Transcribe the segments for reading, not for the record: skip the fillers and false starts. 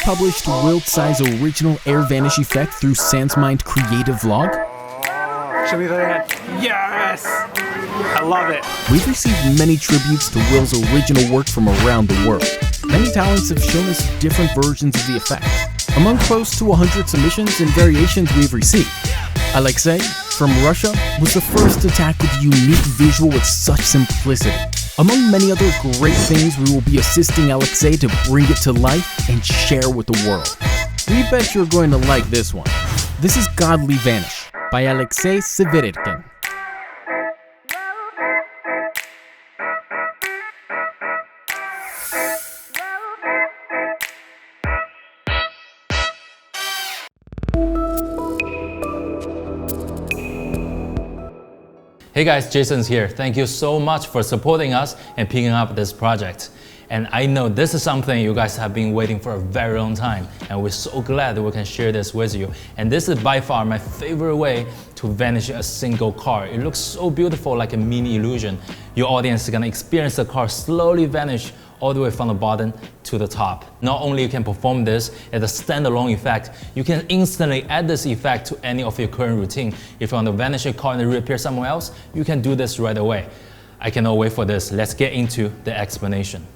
published world-size original air vanish effect through Sansmind Creative Vlog? Show me the hand. Yes! I love it. We've received many tributes to Will's original work from around the world. Many talents have shown us different versions of the effect. Among close to 100 submissions and variations we've received, Alexy from Russia was the first to tackle the unique visual with such simplicity. Among many other great things, we will be assisting Alexy to bring it to life and share with the world. We bet you're going to like this one. This is Godly Vanish by Alexy Sviridkin. Hey guys, Jason's here. Thank you so much for supporting us and picking up this project. And I know this is something you guys have been waiting for a very long time, and we're so glad that we can share this with you. And this is by far my favorite way to vanish a single car. It looks so beautiful, like a mini illusion. Your audience is gonna experience the car slowly vanish all the way from the bottom to the top. Not only you can perform this as a standalone effect, you can instantly add this effect to any of your current routine. If you want to vanish a car and reappear somewhere else, you can do this right away. I cannot wait for this. Let's get into the explanation.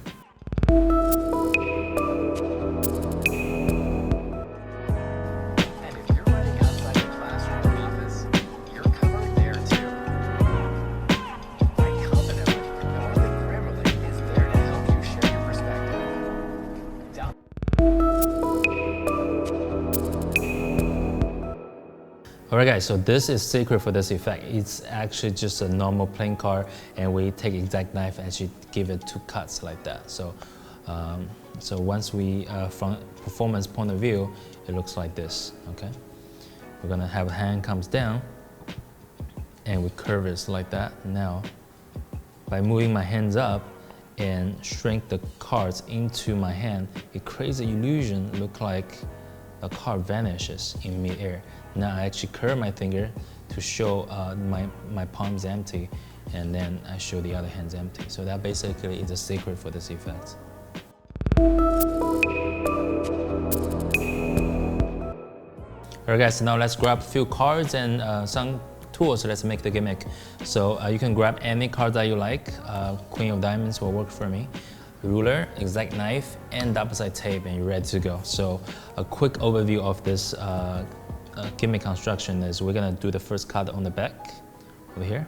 Alright guys, so this is secret for this effect. It's actually just a normal plain car, and we take exact knife and actually give it 2 cuts like that. So once we, from performance point of view, it looks like this, okay? We're gonna have a hand comes down, and we curve it like that. Now, by moving my hands up and shrink the cards into my hand, it creates an illusion, look like the car vanishes in mid-air. Now I actually curve my finger to show my palm's empty, and then I show the other hand's empty. So that basically is the secret for this effect. Alright guys, so now let's grab a few cards and some tools. Let's make the gimmick. So you can grab any card that you like. Queen of Diamonds will work for me. Ruler, exact knife, and double-sided tape, and you're ready to go. So a quick overview of this gimmick construction is we're gonna do the first cut on the back over here.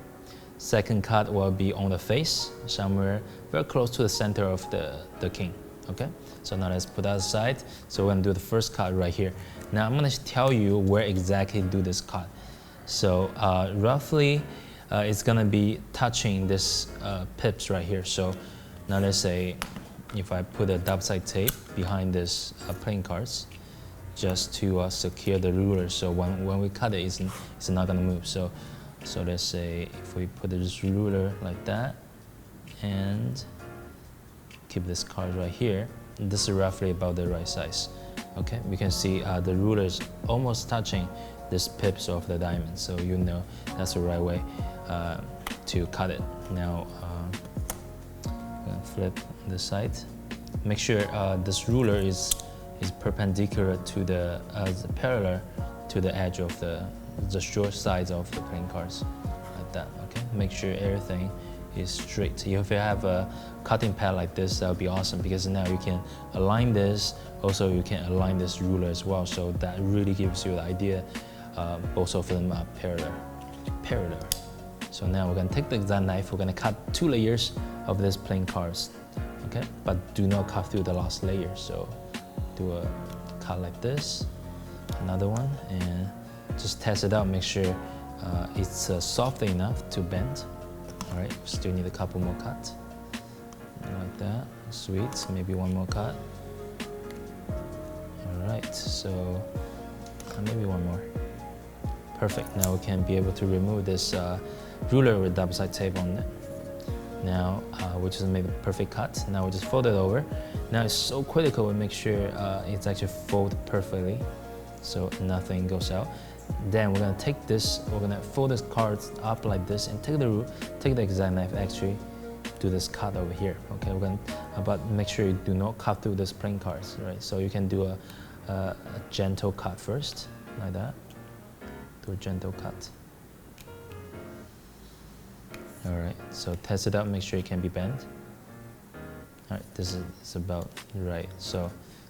Second cut will be on the face, somewhere very close to the center of the king. Okay, so now let's put that aside. So we're gonna do the first cut right here. Now I'm gonna tell you where exactly to do this cut. So roughly it's gonna be touching this pips right here. So now let's say if I put a double-sided tape behind this playing cards, just to secure the ruler, so when we cut it, it's not gonna move. So let's say if we put this ruler like that and keep this card right here, this is roughly about the right size. Okay, we can see the ruler is almost touching this pips of the diamond, so you know that's the right way to cut it. Now I'm gonna flip this side. Make sure this ruler is perpendicular to the parallel to the edge of the short sides of the playing cards, like that. Okay, make sure everything is straight. If you have a cutting pad like this, that would be awesome, because now you can align this. Also, you can align this ruler as well. So that really gives you the idea. Both of them are parallel. So now we're gonna take the exact knife. We're gonna cut 2 layers of this playing cards. Okay, but do not cut through the last layer. So do a cut like this, another one, and just test it out. Make sure it's soft enough to bend. All right, still need a couple more cuts, like that. Sweet, maybe one more cut. All right, so maybe one more. Perfect. Now we can be able to remove this ruler with double-sided tape on it. Now we just made a perfect cut. Now we just fold it over. Now it's so critical we make sure it's actually folded perfectly, so nothing goes out. Then we're gonna take this, we're gonna fold this card up like this and take the exact knife, actually do this cut over here. Okay, we're gonna, but make sure you do not cut through these playing cards, right? So you can do a gentle cut first, like that. Do a gentle cut. All right, so test it out, make sure it can be bent. All right, this is about right. So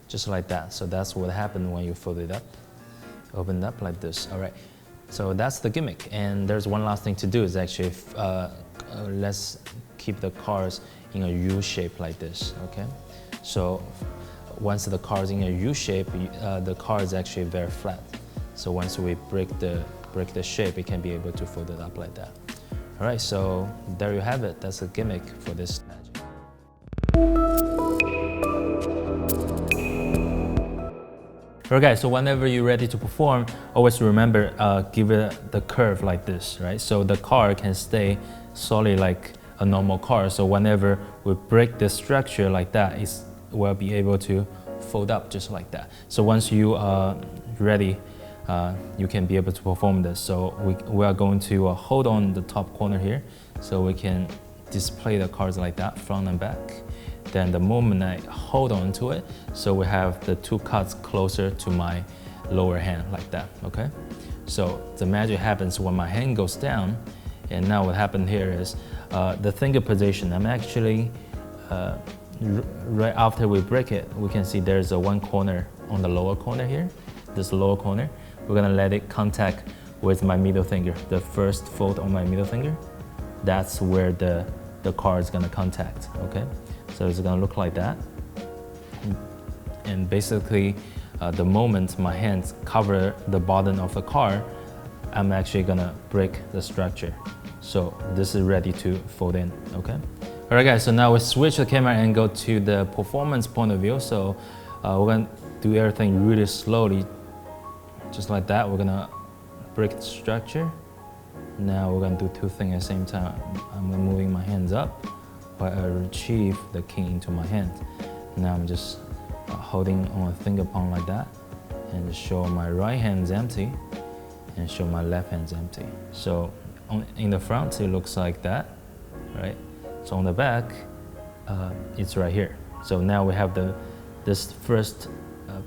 just like that. So that's what happened when you fold it up, open it up like this. All right, so that's the gimmick. And there's one last thing to do is actually, let's keep the cards in a U shape like this, okay? So once the card's in a U shape, the card is actually very flat. So once we break the shape, it can be able to fold it up like that. All right, so there you have it. That's the gimmick for this magic. All right, guys, so whenever you're ready to perform, always remember, give it the curve like this, right? So the card can stay solid like a normal card. So whenever we break the structure like that, it will be able to fold up just like that. So once you are ready, you can be able to perform this. So we are going to hold on the top corner here, so we can display the cards like that, front and back. Then the moment I hold on to it, so we have the two cards closer to my lower hand like that, okay? So the magic happens when my hand goes down, and now what happened here is the finger position. I'm actually, right after we break it, we can see there's a one corner on the lower corner here, this lower corner. We're gonna let it contact with my middle finger, the first fold on my middle finger. That's where the card is gonna contact, okay? So it's gonna look like that. And basically, the moment my hands cover the bottom of the card, I'm actually gonna break the structure. So this is ready to fold in, okay? All right, guys, so now we switch the camera angle to the performance point of view. So we're gonna do everything really slowly, just like that. We're gonna break the structure. Now we're gonna do two things at the same time. I'm moving my hands up while I retrieve the king into my hand. Now I'm just holding on a finger palm like that, and just show my right hand's empty and show my left hand's empty. So in the front, it looks like that, right? So on the back, it's right here. So now we have this first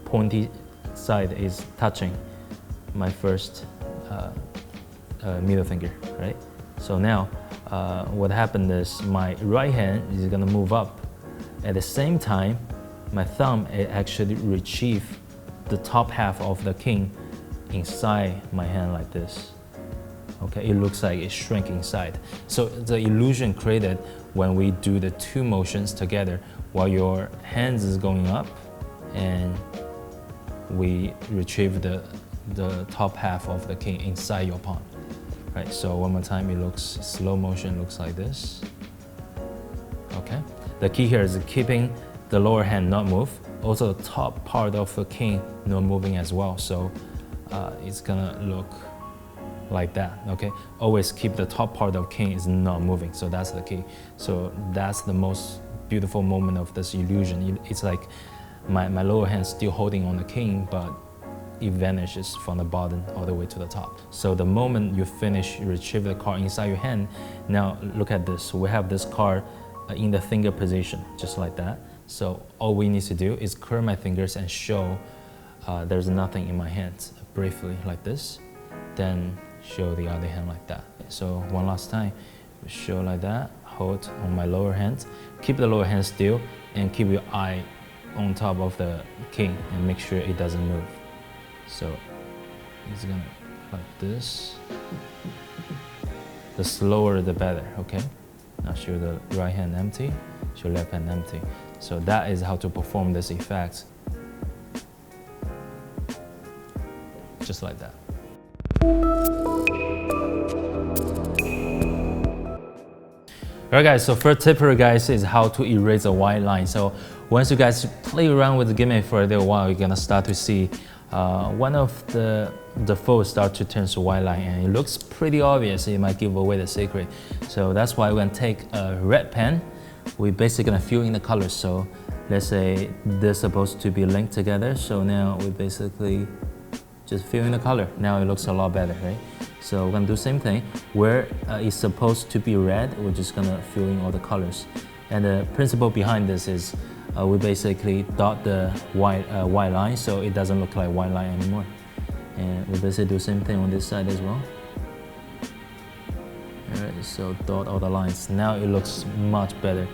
pointy side is touching my first middle finger, right? So now what happened is my right hand is gonna move up. At the same time, my thumb actually retrieve the top half of the king inside my hand like this. Okay, it looks like it shrink inside. So the illusion created when we do the two motions together, while your hands is going up and we retrieve the top half of the king inside your palm. Right, so one more time, it looks, slow motion looks like this. Okay, the key here is keeping the lower hand not move, also the top part of the king not moving as well. So it's gonna look like that, okay? Always keep the top part of king is not moving, so that's the key. So that's the most beautiful moment of this illusion. It's like my lower hand still holding on the king, but it vanishes from the bottom all the way to the top. So the moment you finish, you retrieve the card inside your hand. Now look at this, we have this card in the finger position, just like that. So all we need to do is curl my fingers and show there's nothing in my hands, briefly like this. Then show the other hand like that. So one last time, show like that, hold on my lower hand, keep the lower hand still, and keep your eye on top of the king and make sure it doesn't move. So it's gonna like this. The slower the better, okay? Now show the right hand empty, show left hand empty. So that is how to perform this effect. Just like that. Alright guys, so first tip here guys is how to erase a white line. So once you guys play around with the gimmick for a little while, you're gonna start to see one of the folds start to turn to white line, and it looks pretty obvious. It might give away the secret. So that's why we're gonna take a red pen. We're basically gonna fill in the colors. So let's say they're supposed to be linked together. So now we basically just fill in the color. Now it looks a lot better, right? So we're gonna do the same thing. Where it's supposed to be red, we're just gonna fill in all the colors. And the principle behind this is we basically dot the white line so it doesn't look like white line anymore. And we basically do the same thing on this side as well. Alright, so dot all the lines. Now it looks much better.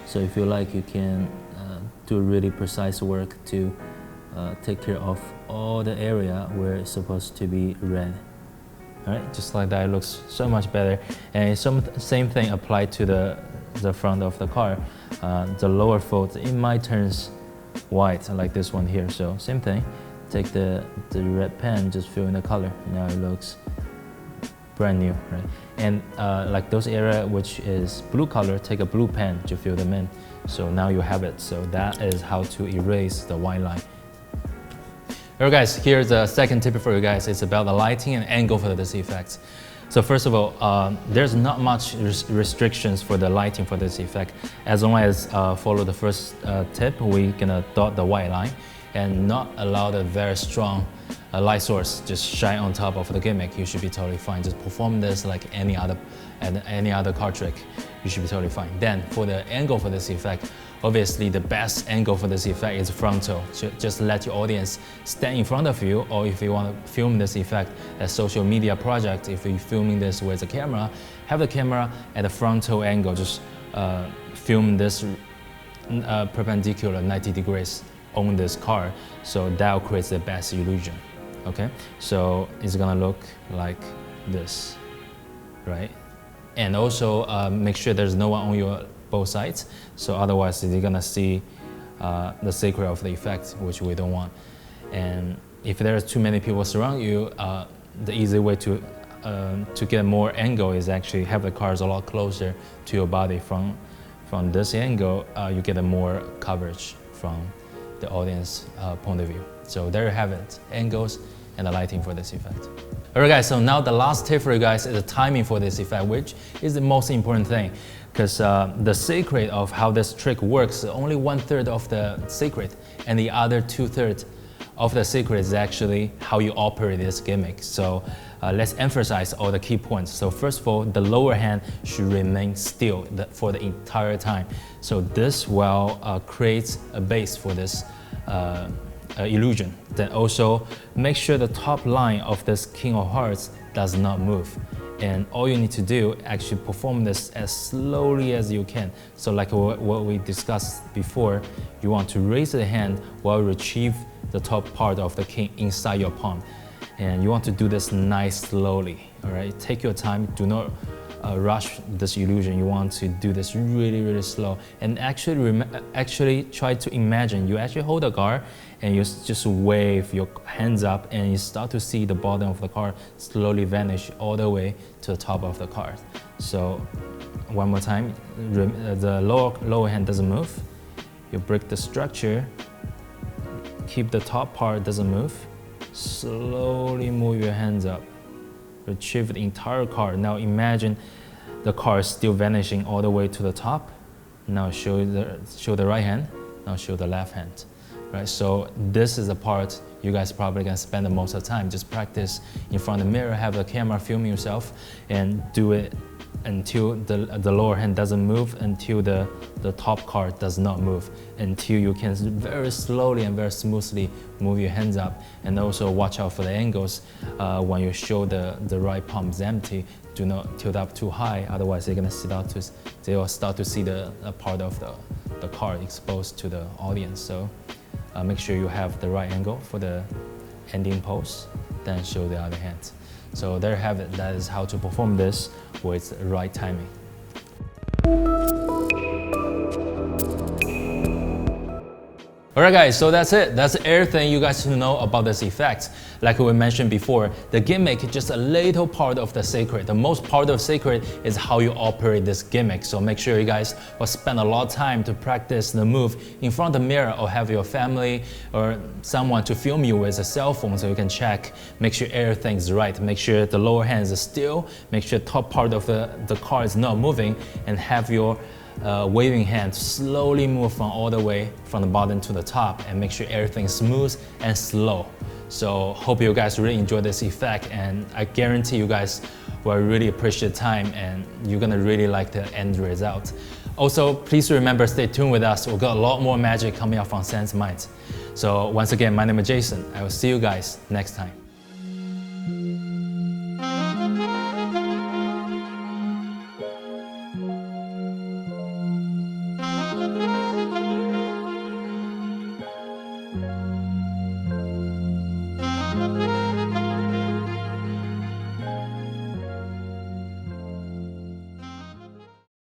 So if you like, you can do really precise work to take care of all the area where it's supposed to be red. Alright, just like that, it looks so much better. And same thing applied to the front of the car. The lower fold, it might turn white like this one here. So same thing, take the red pen, just fill in the color. Now it looks brand new, right? And like those area which is blue color, take a blue pen to fill them in. So now you have it. So that is how to erase the white line. Alright guys, here's the second tip for you guys. It's about the lighting and angle for this effect. So first of all, there's not much restrictions for the lighting for this effect. As long as follow the first tip, we're gonna dot the white line and not allow the very strong light source just shine on top of the gimmick. You should be totally fine. Just perform this like any other card trick. You should be totally fine. Then for the angle for this effect, obviously the best angle for this effect is frontal. So just let your audience stand in front of you, or if you want to film this effect as social media project, if you're filming this with a camera, have the camera at a frontal angle. Just film this perpendicular 90 degrees on this car. So that creates the best illusion. Okay, so it's gonna look like this, right? And also make sure there's no one on your both sides, so otherwise you're gonna see the secret of the effect, which we don't want. And if there's too many people surround you, the easy way to get more angle is actually have the cars a lot closer to your body. From this angle, you get a more coverage from the audience point of view. So there you have it, angles and the lighting for this effect. Alright guys, so now the last tip for you guys is the timing for this effect, which is the most important thing. Because the secret of how this trick works is only 1/3 of the secret, and the other 2/3 of the secret is actually how you operate this gimmick. So let's emphasize all the key points. So first of all, the lower hand should remain still for the entire time. So this will create a base for this illusion. Then also make sure the top line of this King of Hearts does not move. And all you need to do, actually perform this as slowly as you can. So like what we discussed before, you want to raise the hand while retrieve the top part of the king inside your palm. And you want to do this nice slowly, all right? Take your time, do not rush this illusion. You want to do this really, really slow. And actually try to imagine, you actually hold a car and you just wave your hands up and you start to see the bottom of the car slowly vanish all the way to the top of the car. So one more time, the lower hand doesn't move. You break the structure, keep the top part doesn't move. Slowly move your hands up. Retrieve the entire car. Now imagine the car is still vanishing all the way to the top. Now show the right hand, now show the left hand. Right? So this is the part you guys probably gonna spend the most of the time. Just practice in front of the mirror, have the camera film yourself, and do it until the lower hand doesn't move, until the top card does not move, until you can very slowly and very smoothly move your hands up. And also watch out for the angles. When you show the right palm is empty, do not tilt up too high, otherwise they're gonna they will start to see the part of the card exposed to the audience. So make sure you have the right angle for the ending pose, then show the other hand. So there you have it. That is how to perform this with the right timing. Alright guys, so that's it. That's everything you guys should know about this effect. Like we mentioned before, the gimmick is just a little part of the secret. The most part of the secret is how you operate this gimmick. So make sure you guys will spend a lot of time to practice the move in front of the mirror, or have your family or someone to film you with a cell phone so you can check. Make sure everything's right. Make sure the lower hand is still. Make sure the top part of the card is not moving, and have your waving hand slowly move from all the way from the bottom to the top, and make sure everything's smooth and slow. So hope you guys really enjoy this effect, and I guarantee you guys will really appreciate time and you're gonna really like the end result. Also, please remember, stay tuned with us. We've got a lot more magic coming up on Sense Minds. So once again, my name is Jason. I will see you guys next time.